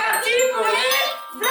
parti pour les Vlogmas.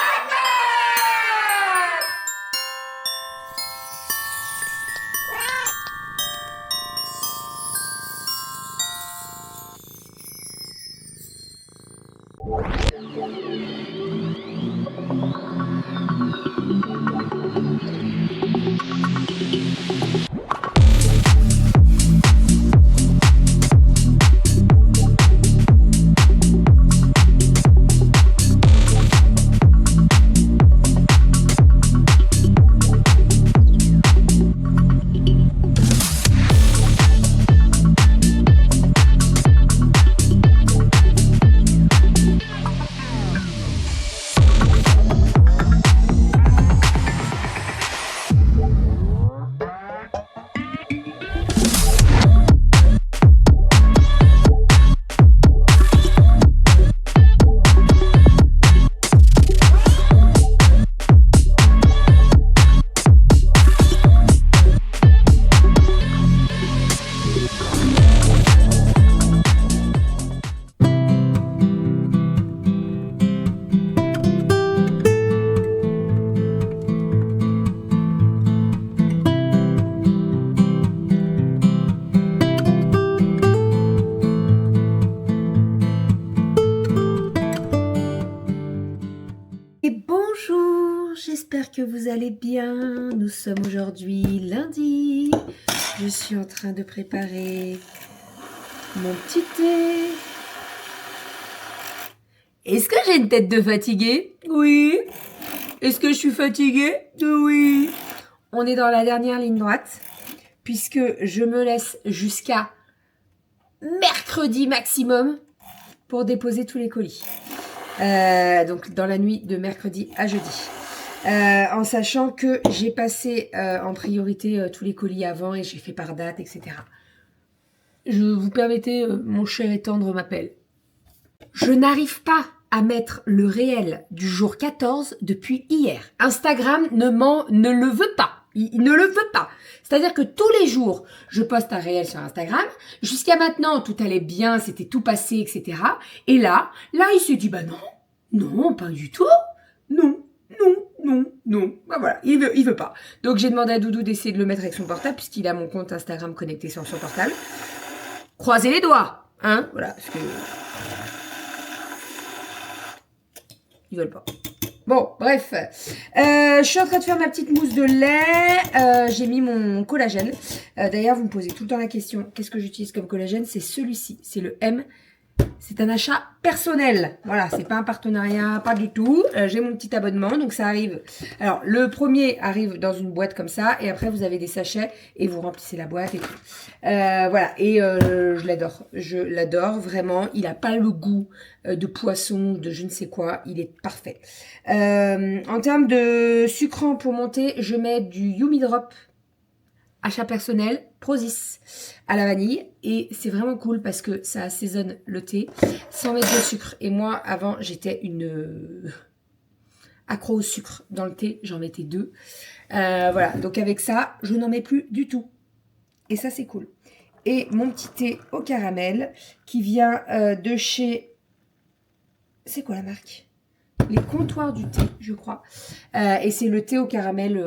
Et bonjour, j'espère que vous allez bien. Nous sommes aujourd'hui lundi. Je suis en train de préparer mon petit thé. Est-ce que j'ai une tête de fatiguée? Oui. Est-ce que je suis fatiguée? Oui. On est dans la dernière ligne droite, puisque je me laisse jusqu'à mercredi maximum pour déposer tous les colis. Donc dans la nuit de mercredi à jeudi. En sachant que j'ai passé en priorité tous les colis avant et j'ai fait par date, etc. Je vous permettez, mon cher et tendre m'appelle. Je n'arrive pas à mettre le réel du jour 14 depuis hier. Instagram ne le veut pas. Il ne le veut pas. C'est-à-dire que tous les jours, je poste un réel sur Instagram. Jusqu'à maintenant, tout allait bien, c'était tout passé, etc. Et là, il se dit, bah non, pas du tout. Non. Bah voilà, il veut pas. Donc j'ai demandé à Doudou d'essayer de le mettre avec son portable, puisqu'il a mon compte Instagram connecté sur son portable. Croisez les doigts, hein, voilà, parce que... Ils veulent pas. Bon, bref. Je suis en train de faire ma petite mousse de lait. J'ai mis mon collagène. D'ailleurs, vous me posez tout le temps la question, qu'est-ce que j'utilise comme collagène? C'est celui-ci, c'est le M. C'est un achat personnel. Voilà, c'est pas un partenariat, pas du tout. J'ai mon petit abonnement, donc ça arrive. Alors, le premier arrive dans une boîte comme ça, et après, vous avez des sachets, et vous remplissez la boîte et tout. Voilà, et je l'adore. Je l'adore, vraiment. Il a pas le goût de poisson, de je ne sais quoi. Il est parfait. En termes de sucrant pour monter, je mets du Yumi Drop. Achat personnel, Prozis à la vanille. Et c'est vraiment cool parce que ça assaisonne le thé sans mettre de sucre. Et moi, avant, j'étais une accro au sucre dans le thé. J'en mettais 2. Voilà, donc avec ça, je n'en mets plus du tout. Et ça, c'est cool. Et mon petit thé au caramel qui vient de chez... C'est quoi la marque? Les comptoirs du thé, je crois. Et c'est le thé au caramel,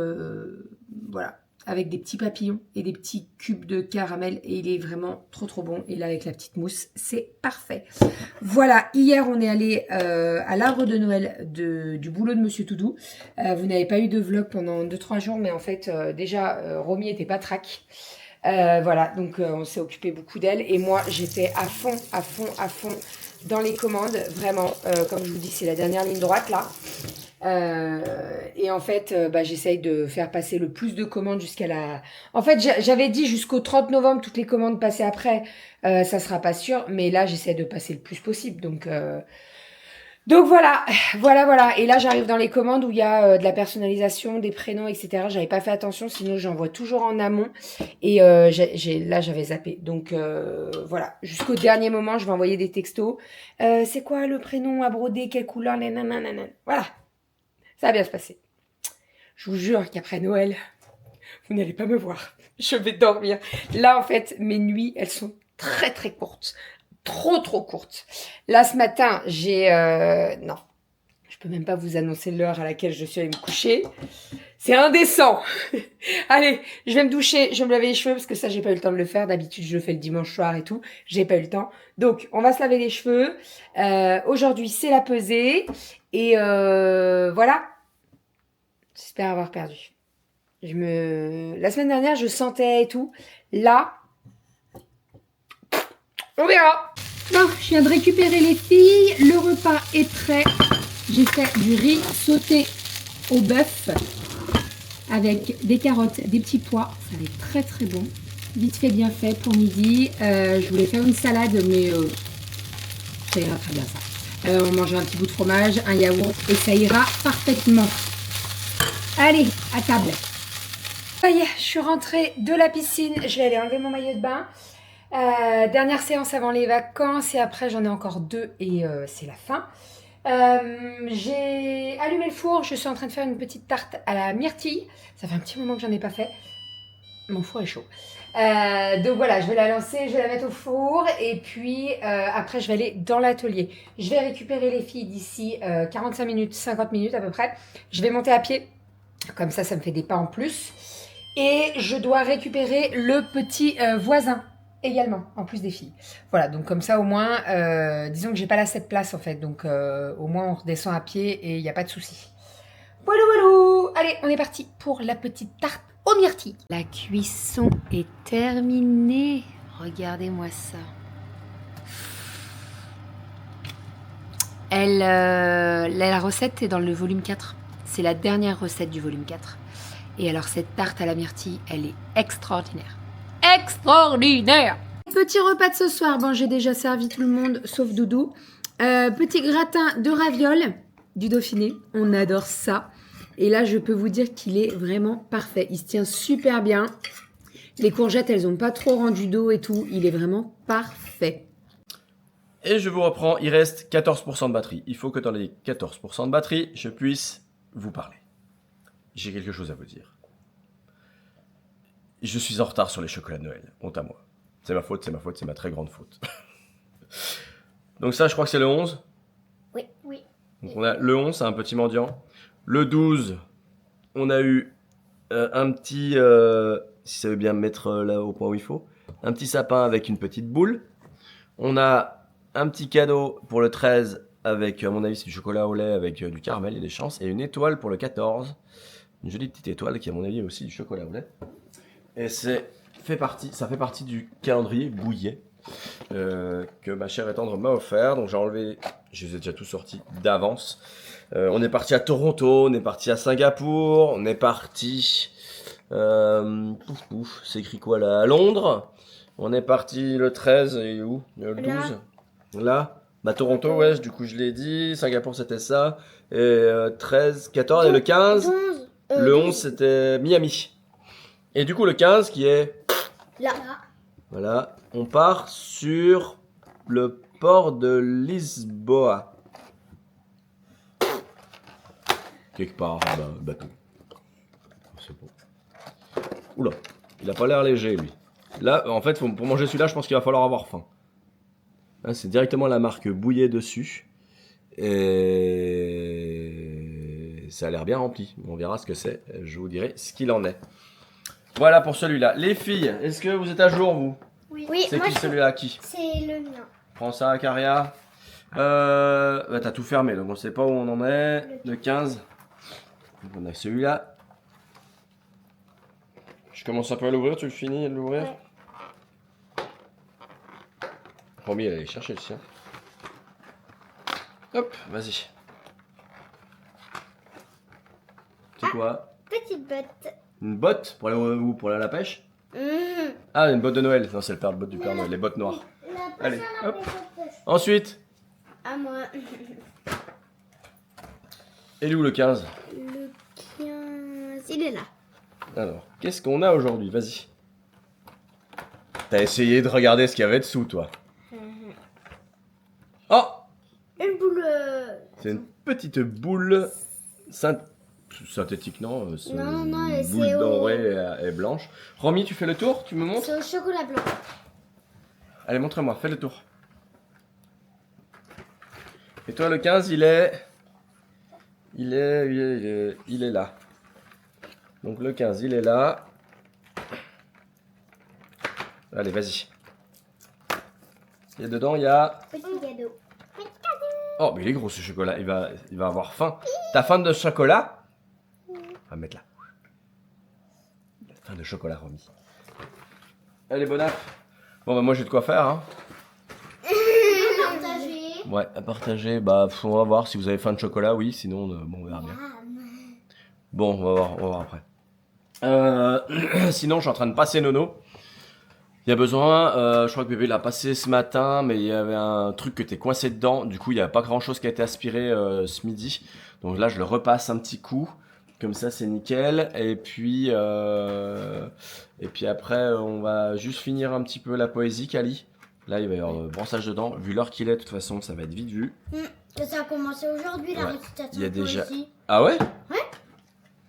voilà, avec des petits papillons et des petits cubes de caramel. Et il est vraiment trop bon. Et là, avec la petite mousse, c'est parfait. Voilà, hier, on est allé à l'arbre de Noël du boulot de Monsieur Toudou. Vous n'avez pas eu de vlog pendant 2-3 jours, mais en fait, déjà, Romy était pas track. Voilà, donc on s'est occupé beaucoup d'elle. Et moi, j'étais à fond dans les commandes. Vraiment, comme je vous dis, c'est la dernière ligne droite, là. Et en fait, j'essaye de faire passer le plus de commandes jusqu'à la... En fait, j'avais dit jusqu'au 30 novembre, toutes les commandes passées après, ça sera pas sûr. Mais là, j'essaie de passer le plus possible. Donc voilà. Et là, j'arrive dans les commandes où il y a de la personnalisation, des prénoms, etc. J'avais pas fait attention, sinon j'envoie toujours en amont. Et là, j'avais zappé. Donc voilà, jusqu'au dernier moment, je vais envoyer des textos. C'est quoi le prénom à broder? Quelle couleur? Nanana. Voilà, ça va bien se passer. Je vous jure qu'après Noël, vous n'allez pas me voir. Je vais dormir. Là, en fait, mes nuits, elles sont très courtes. Trop courtes. Là, ce matin, j'ai... non. Je peux même pas vous annoncer l'heure à laquelle je suis allée me coucher. C'est indécent. Allez, je vais me doucher, je vais me laver les cheveux parce que ça, j'ai pas eu le temps de le faire. D'habitude, je le fais le dimanche soir et tout. J'ai pas eu le temps. Donc, on va se laver les cheveux. Aujourd'hui, c'est la pesée. Et voilà. J'espère avoir perdu. La semaine dernière, je sentais et tout. Là, on verra. Bon, je viens de récupérer les filles. Le repas est prêt. J'ai fait du riz sauté au bœuf avec des carottes, des petits pois. Ça va être très très bon. Vite fait, bien fait pour midi. Je voulais faire une salade, mais ça ira très bien ça. On mange un petit bout de fromage, un yaourt et ça ira parfaitement. Allez, à table. Ça y est, je suis rentrée de la piscine. Je vais aller enlever mon maillot de bain. Dernière séance avant les vacances et après j'en ai encore 2 et c'est la fin. J'ai allumé le four, je suis en train de faire une petite tarte à la myrtille. Ça fait un petit moment que j'en ai pas fait. Mon four est chaud. Donc voilà, je vais la lancer, je vais la mettre au four et puis après je vais aller dans l'atelier. Je vais récupérer les filles d'ici 45 minutes, 50 minutes à peu près. Je vais monter à pied, comme ça me fait des pas en plus. Et je dois récupérer le petit voisin également, en plus des filles. Voilà, donc comme ça au moins, disons que j'ai pas la 7 places en fait, donc au moins on redescend à pied et il n'y a pas de souci. Voilà, voilà. Allez, on est parti pour la petite tarte aux myrtilles. La cuisson est terminée. Regardez-moi ça. La recette est dans le volume 4. C'est la dernière recette du volume 4. Et alors cette tarte à la myrtille, elle est extraordinaire. Extraordinaire! Petit repas de ce soir. Bon, j'ai déjà servi tout le monde, sauf Doudou. Petit gratin de ravioles du Dauphiné. On adore ça. Et là, je peux vous dire qu'il est vraiment parfait. Il se tient super bien. Les courgettes, elles n'ont pas trop rendu d'eau et tout. Il est vraiment parfait. Et je vous reprends, il reste 14% de batterie. Il faut que dans les 14% de batterie, je puisse vous parler. J'ai quelque chose à vous dire. Je suis en retard sur les chocolats de Noël. Honte à moi. C'est ma faute, c'est ma très grande faute. Donc ça, je crois que c'est le 11. Oui, oui. Donc on a le 11, c'est un petit mendiant. Le 12, on a eu un petit, si ça veut bien me mettre là au point où il faut, un petit sapin avec une petite boule. On a un petit cadeau pour le 13 avec, à mon avis, c'est du chocolat au lait avec du caramel et des chances. Et une étoile pour le 14. Une jolie petite étoile qui, à mon avis, est aussi du chocolat au lait. Et ça fait partie du calendrier Bouillet que ma chère et tendre m'a offert. Donc j'ai enlevé, je les ai déjà tous sortis d'avance. On est parti à Toronto, on est parti à Singapour, on est parti, c'est écrit quoi là, à Londres. On est parti le 13 et où? Le 12. Là. Bah Toronto, ouais, du coup je l'ai dit. Singapour c'était ça. Et 13, 14 et le 15. Le 11 c'était Miami. Et du coup le 15 qui est Là. Voilà, on part sur le port de Lisboa. Quelque part, bateau. C'est bon. Oula, il a pas l'air léger lui. Là, en fait, pour manger celui-là, je pense qu'il va falloir avoir faim. Là, c'est directement la marque Bouillet dessus. Et ça a l'air bien rempli. On verra ce que c'est. Je vous dirai ce qu'il en est. Voilà pour celui-là. Les filles, est-ce que vous êtes à jour, vous? Oui, C'est moi, qui celui-là? Qui? c'est le mien. Prends ça, Caria. T'as tout fermé, donc on sait pas où on en est. Le 15. Donc on a celui-là. Je commence un peu à l'ouvrir, tu le finis de l'ouvrir? Ouais. Promis, elle allait chercher le sien. Hop, vas-y. C'est quoi? Petite botte. Une botte pour aller où? Pour aller à la pêche? Mmh. Ah, une botte de Noël. Non, c'est le botte du Père Noël, les bottes noires. Allez, hop. Ensuite, À moi. et où le 15? Le 15, il est là. Alors, qu'est-ce qu'on a aujourd'hui? Vas-y. T'as essayé de regarder ce qu'il y avait dessous, toi. Oh! Une boule. C'est une petite boule synthétique, non? C'est Non, non, une c'est boule au- dorée et blanche. Romy, tu fais le tour? Tu me montres? C'est au chocolat blanc. Allez, montre-moi, fais le tour. Et toi, le 15, il est... il est là. Donc le 15, il est là. Allez, vas-y. Et dedans, il y a... Petit cadeau. Oh, mais il est gros ce chocolat. Il va avoir faim. T'as faim de chocolat? On va mettre là. Faim de chocolat, Romy. Allez, bon app. Bon, bah moi, j'ai de quoi faire, hein. Partager. Ouais, à partager. Bah, on va voir si vous avez faim de chocolat, oui. Sinon, bon, on verra bien. Bon, on va voir après. Sinon, je suis en train de passer Nono. Il y a besoin, je crois que bébé l'a passé ce matin, mais il y avait un truc que t'es coincé dedans. Du coup, il n'y a pas grand chose qui a été aspiré ce midi. Donc là, je le repasse un petit coup. Comme ça, c'est nickel. Et puis après, on va juste finir un petit peu la poésie, Kali. Là, il va y avoir brossage dedans. Vu l'heure qu'il est, de toute façon, ça va être vite vu. Ça a commencé aujourd'hui, la Ouais. récitation. Il y a déjà- poésie. Ah ouais? Ouais.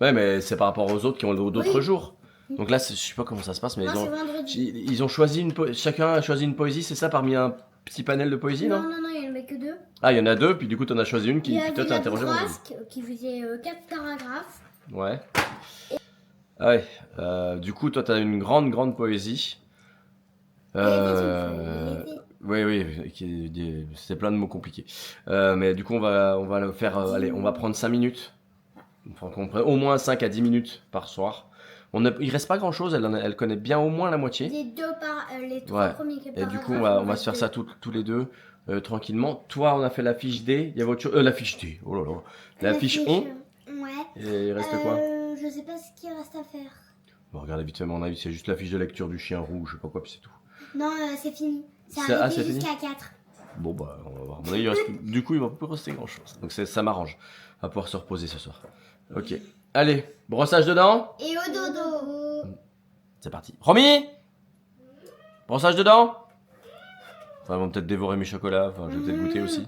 Ouais, mais c'est par rapport aux autres qui ont d'autres Oui. jours. Donc là, je sais pas comment ça se passe, mais Moi, c'est vendredi. ils ont choisi chacun a choisi une poésie, c'est ça, parmi un petit panel de poésie, non? Non, il n'y en avait que 2. Ah, il y en a 2, puis du coup, t'en as choisi une Il qui y puis toi avait t'as la interrogé vendredi. bourrasque qui faisait 4 paragraphes. Ouais. Ah ouais. Du coup, toi, t'as une grande poésie. Oui, c'est plein de mots compliqués. Mais du coup, on va le faire. Allez, on va prendre 5 minutes. Enfin, qu'on prenne au moins 5 à 10 minutes par soir. Il reste pas grand chose, elle connaît bien au moins la moitié. Les 3 Ouais. premiers Et paragraphes. du coup, on va se faire ça tous les deux, tranquillement. Toi, on a fait la fiche D. Il y avait autre chose. La fiche D. Oh là là. La fiche on. Ouais. Et il reste quoi? Je sais pas ce qu'il reste à faire. Bon, regardez vite fait, à mon avis, c'est juste la fiche de lecture du chien rouge, je sais pas quoi, puis c'est tout. Non, c'est fini. C'est C'est arrivé fini jusqu'à 4. Bon, bah, on va voir. À mon avis, du coup, il va pas rester grand chose. Donc, ça m'arrange. On va pouvoir se reposer ce soir. Ok. Allez, brossage dedans. Et au dodo. C'est parti. Romy, brossage dedans. Enfin, ils vont peut-être dévorer mes chocolats. Enfin, je vais peut-être goûter aussi.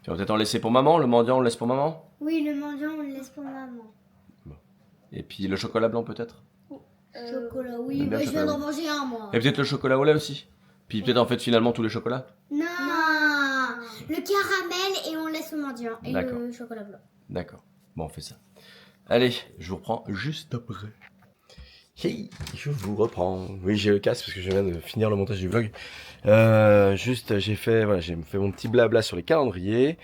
Tu vas peut-être en laisser pour maman. Le mendiant, on le laisse pour maman. Oui, le mendiant, on le laisse pour maman. Et puis le chocolat blanc, peut-être. Chocolat, J'aime oui. bien Bah, le je viens chocolat d'en manger un, moi. Et peut-être le chocolat au lait aussi. Puis peut-être en fait finalement tous les chocolats. Non. Le caramel et on laisse le mendiant. Et D'accord. le chocolat blanc. D'accord. Bon, on fait ça. Allez, je vous reprends juste après. Hey, je vous reprends. Oui, j'ai le casque parce que je viens de finir le montage du vlog. J'ai fait mon petit blabla sur les calendriers.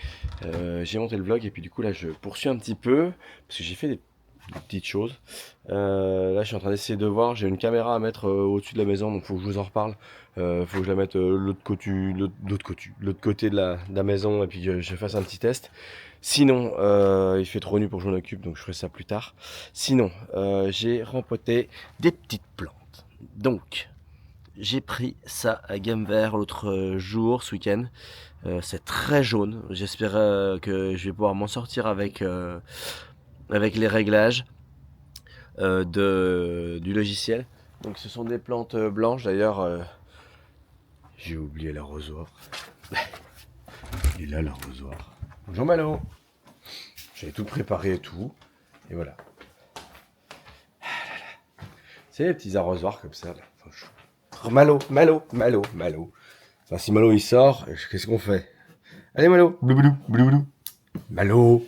J'ai monté le vlog et puis du coup là je poursuis un petit peu parce que j'ai fait des petites choses. Là je suis en train d'essayer de voir. J'ai une caméra à mettre au-dessus de la maison, donc faut que je vous en reparle. Faut que je la mette l'autre côté de la maison et puis que je fasse un petit test. Sinon, il fait trop nu pour que je m'en occupe, donc je ferai ça plus tard. Sinon, j'ai rempoté des petites plantes. Donc, j'ai pris ça à Gamme Vert l'autre jour, ce week-end. C'est très jaune. J'espère que je vais pouvoir m'en sortir avec les réglages du logiciel. Donc, ce sont des plantes blanches. D'ailleurs, j'ai oublié l'arrosoir. Il est là l'arrosoir. Bonjour Malo. J'avais tout préparé et tout. Et voilà. C'est les petits arrosoirs comme ça. Là. Oh, Malo. Enfin, si Malo il sort, qu'est-ce qu'on fait? Allez Malo. Blou, blou. Malo.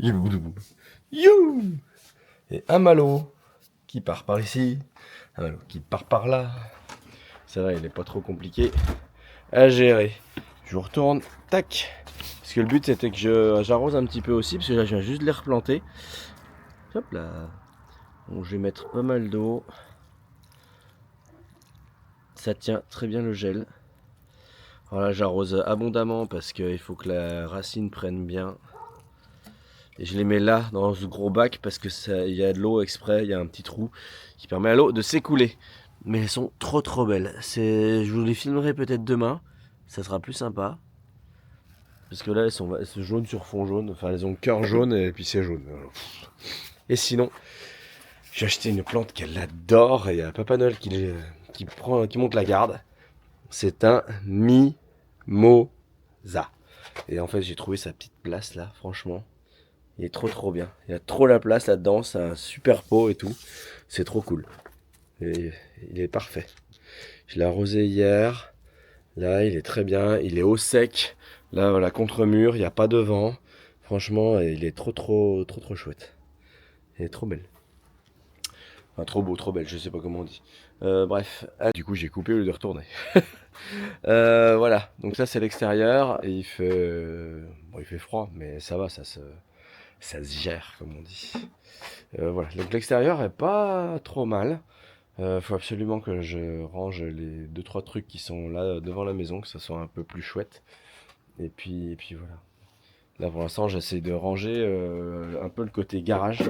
You. Et un Malo qui part par ici. Un Malo qui part par là. C'est vrai, il n'est pas trop compliqué à gérer. Je vous retourne. Tac. Parce que le but c'était que j'arrose un petit peu aussi, parce que là je viens juste de les replanter. Hop là. Bon, je vais mettre pas mal d'eau. Ça tient très bien le gel. Voilà, j'arrose abondamment parce qu'il faut que la racine prenne bien. Et je les mets là dans ce gros bac parce que il y a de l'eau exprès, il y a un petit trou qui permet à l'eau de s'écouler. Mais elles sont trop belles. Je vous les filmerai peut-être demain, ça sera plus sympa. Parce que là, elles sont jaunes sur fond jaune. Enfin, elles ont cœur jaune et puis c'est jaune. Et sinon, j'ai acheté une plante qu'elle adore. Et il y a Papa Noël qui monte la garde. C'est un mimosa. Et en fait, j'ai trouvé sa petite place là, franchement. Il est trop bien. Il y a trop la place là-dedans. C'est un super pot et tout. C'est trop cool. Et il est parfait. Je l'ai arrosé hier. Là, il est très bien. Il est au sec. Là, voilà, contre mur, il n'y a pas de vent. Franchement, il est trop chouette. Elle est trop belle. Enfin, trop beau, trop belle, je sais pas comment on dit. Bref, du coup j'ai coupé au lieu de retourner. Voilà, donc ça c'est l'extérieur et bon, il fait froid, mais ça va, ça se gère comme on dit. Voilà, donc l'extérieur est pas trop mal. Faut absolument que je range les deux trois trucs qui sont là devant la maison, que ça soit un peu plus chouette. Et puis voilà. Là pour l'instant j'essaie de ranger un peu le côté garage.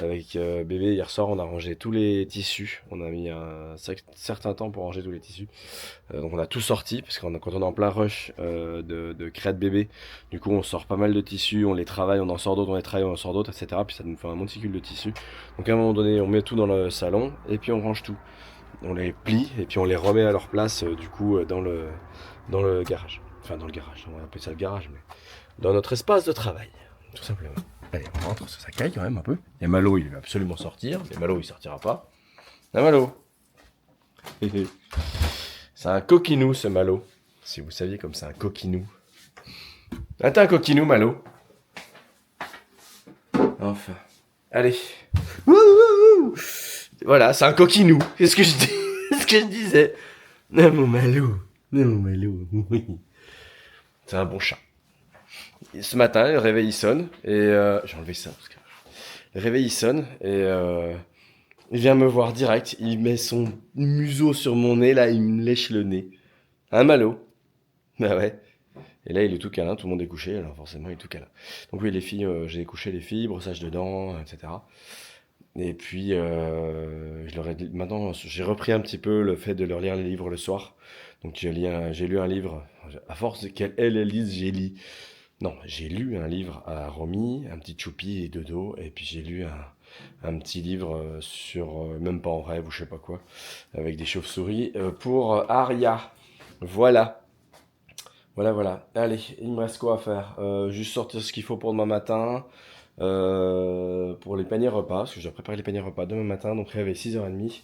Avec bébé hier soir on a rangé tous les tissus. On a mis un certain temps pour ranger tous les tissus. Donc on a tout sorti parce que quand on est en plein rush de créa de bébé, du coup on sort pas mal de tissus, on les travaille, on en sort d'autres, on les travaille, on en sort d'autres, etc. Puis ça nous fait un monticule de tissus. Donc à un moment donné on met tout dans le salon et puis on range tout. On les plie et puis on les remet à leur place du coup dans le garage. Enfin dans le garage, on va appeler ça le garage, mais dans notre espace de travail, tout simplement. Allez, on rentre, ça caille quand même un peu. Et Malo, il va absolument sortir. Mais Malo, il sortira pas. Ah, Malo. C'est un coquinou, ce Malo. Si vous saviez comme c'est un coquinou. Ah, t'es un coquinou, Malo. Enfin. Allez. Wouh. Voilà, c'est un coquinou. Qu'est-ce que je dis? Ce que je disais. Non, mon Malo. Non, mon Malo. Oui. C'est un bon chat. Et ce matin, le réveil il sonne. Et j'ai enlevé ça parce que. Le réveil il sonne et il vient me voir direct. Il met son museau sur mon nez, là, il me lèche le nez. Un Malo. Bah ouais. Et là, il est tout câlin, tout le monde est couché, alors forcément, il est tout câlin. Donc oui, les filles, j'ai couché les filles, brossage de dents, etc. Et puis, maintenant, j'ai repris un petit peu le fait de leur lire les livres le soir. Donc j'ai lu un livre, à force qu'elle lise, j'ai lu un livre à Romy, un petit choupi et Dodo, et puis j'ai lu un petit livre sur, même pas en rêve ou je sais pas quoi, avec des chauves-souris, pour Aria. Voilà. Voilà. Allez, il me reste quoi à faire? Juste sortir ce qu'il faut pour demain matin, pour les paniers repas, parce que je dois préparer les paniers repas demain matin, donc réveil 6h30.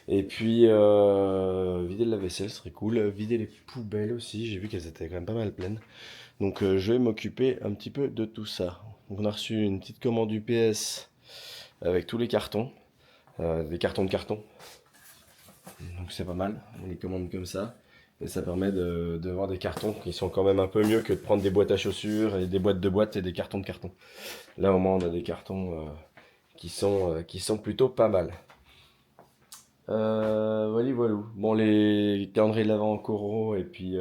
Et puis, vider le lave-vaisselle serait cool. Vider les poubelles aussi, j'ai vu qu'elles étaient quand même pas mal pleines. Donc je vais m'occuper un petit peu de tout ça. Donc on a reçu une petite commande UPS avec tous les cartons, des cartons de carton. Donc c'est pas mal, on les commande comme ça. Et ça permet de voir des cartons qui sont quand même un peu mieux que de prendre des boîtes à chaussures et des boîtes de boîtes et des cartons de carton. Là au moins on a des cartons qui sont plutôt pas mal. Voilà. Bon, les calendriers de l'avant en coraux et puis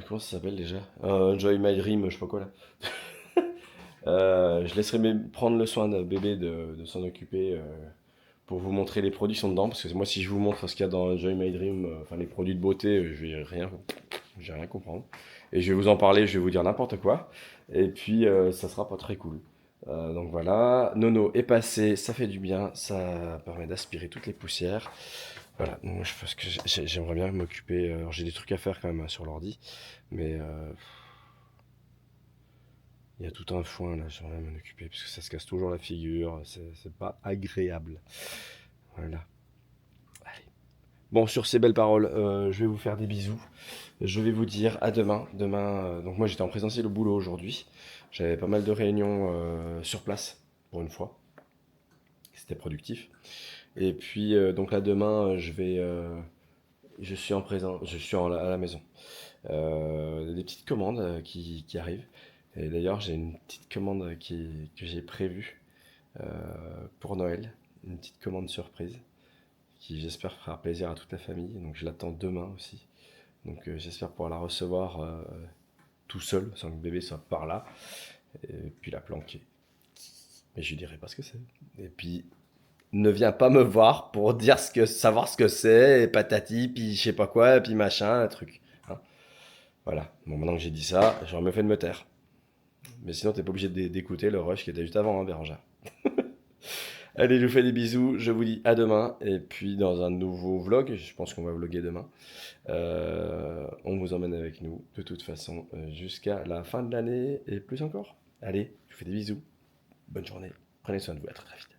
comment ça s'appelle déjà? Enjoy My Dream, je sais pas quoi là. Je laisserai prendre le soin de bébé de s'en occuper pour vous montrer les produits qui sont dedans. Parce que moi, si je vous montre ce qu'il y a dans Enjoy My Dream, enfin les produits de beauté, je vais rien comprendre. Et je vais vous en parler, je vais vous dire n'importe quoi. Et puis, ça sera pas très cool. Donc voilà, Nono est passé, ça fait du bien, ça permet d'aspirer toutes les poussières. Voilà, donc je pense que j'aimerais bien m'occuper. Alors j'ai des trucs à faire quand même sur l'ordi, mais il y a tout un foin là, j'aimerais bien m'en occuper parce que ça se casse toujours la figure, c'est pas agréable. Voilà. Allez. Bon, sur ces belles paroles, je vais vous faire des bisous. Je vais vous dire à demain. Demain, donc moi j'étais en présentiel au boulot aujourd'hui. J'avais pas mal de réunions sur place pour une fois. C'était productif. Et puis donc là demain, je suis à la maison. Des petites commandes qui arrivent. Et d'ailleurs, j'ai une petite commande que j'ai prévue pour Noël. Une petite commande surprise qui, j'espère, fera plaisir à toute la famille. Donc, je l'attends demain aussi. Donc, j'espère pouvoir la recevoir tout seul, sans que le bébé soit par là. Et puis la planquer. Mais je lui dirai pas ce que c'est. Et puis, ne viens pas me voir pour savoir ce que c'est, et patati, puis je sais pas quoi, et puis machin, un truc. Hein. Voilà. Bon, maintenant que j'ai dit ça, j'aurais mieux fait de me taire. Mais sinon, t'es pas obligé d'écouter le rush qui était juste avant, hein, Bérangère. Allez, je vous fais des bisous, je vous dis à demain, et puis dans un nouveau vlog, je pense qu'on va vlogger demain, on vous emmène avec nous, de toute façon, jusqu'à la fin de l'année, et plus encore. Allez, je vous fais des bisous, bonne journée, prenez soin de vous, à très vite.